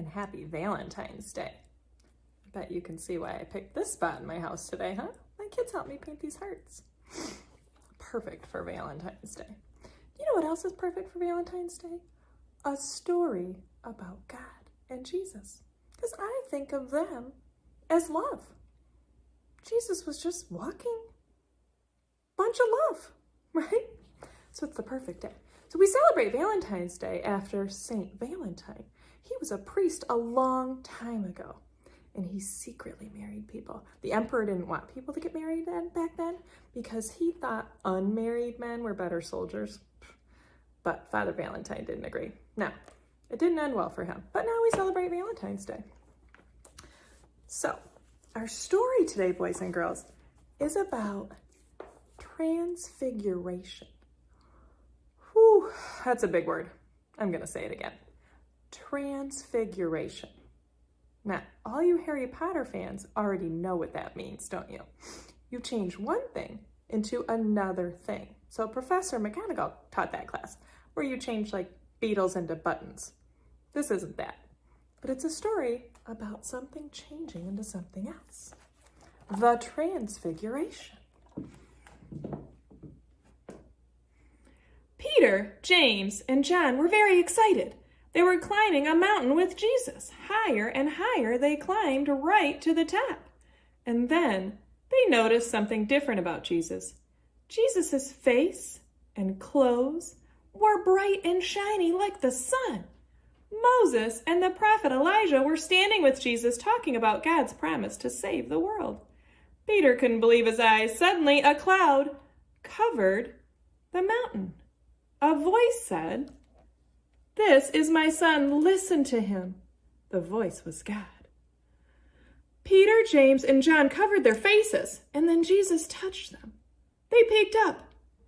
and happy Valentine's Day. I bet you can see why I picked this spot in my house today, huh? My kids helped me paint these hearts. Perfect for Valentine's Day. You know what else is perfect for Valentine's Day? A story about God and Jesus. Because I think of them as love. Jesus was just walking. Bunch of love, right? So it's the perfect day. So we celebrate Valentine's Day after Saint Valentine. He was a priest a long time ago, and he secretly married people. The emperor didn't want people to get married back then because he thought unmarried men were better soldiers. But Father Valentine didn't agree. Now, it didn't end well for him, but now we celebrate Valentine's Day. So, our story today, boys and girls, is about transfiguration. Whew, that's a big word. I'm going to say it again. Transfiguration. Now, all you Harry Potter fans already know what that means, don't you? You change one thing into another thing. So Professor McGonagall taught that class, where you change like beetles into buttons. This isn't that, but it's a story about something changing into something else. The Transfiguration. Peter, James, and John were very excited. They were climbing a mountain with Jesus. Higher and higher they climbed right to the top. And then they noticed something different about Jesus. Jesus' face and clothes were bright and shiny like the sun. Moses and the prophet Elijah were standing with Jesus talking about God's promise to save the world. Peter couldn't believe his eyes. Suddenly, a cloud covered the mountain. A voice said, "This is my son, listen to him." The voice was God. Peter, James, and John covered their faces, and then Jesus touched them. They picked up.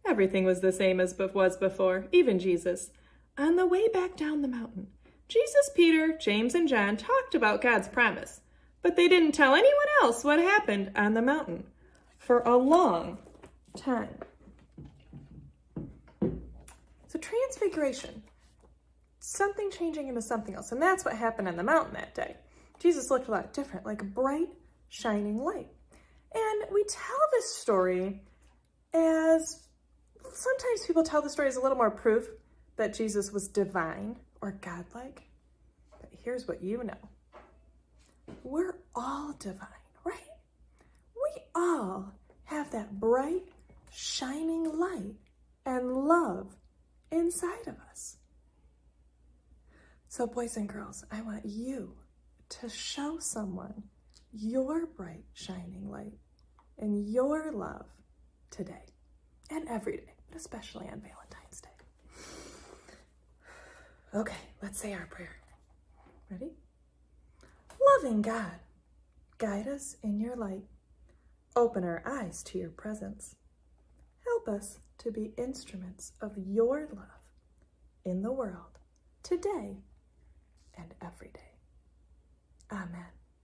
Everything was the same as was before, even Jesus. On the way back down the mountain, Jesus, Peter, James, and John talked about God's promise, but they didn't tell anyone else what happened on the mountain for a long time. So Transfiguration, something changing into something else, and that's what happened on the mountain that day. Jesus looked a lot different, like a bright, shining light. And we tell this story as, sometimes people tell the story as a little more proof that Jesus was divine or godlike. But here's what you know. We're all divine, right? We all have that bright, shining light and love inside of us. So boys and girls, I want you to show someone your bright, shining light and your love today and every day, but especially on Valentine's Day. Okay, let's say our prayer. Ready? Loving God, guide us in your light. Open our eyes to your presence. Help us to be instruments of your love in the world today and every day. Amen.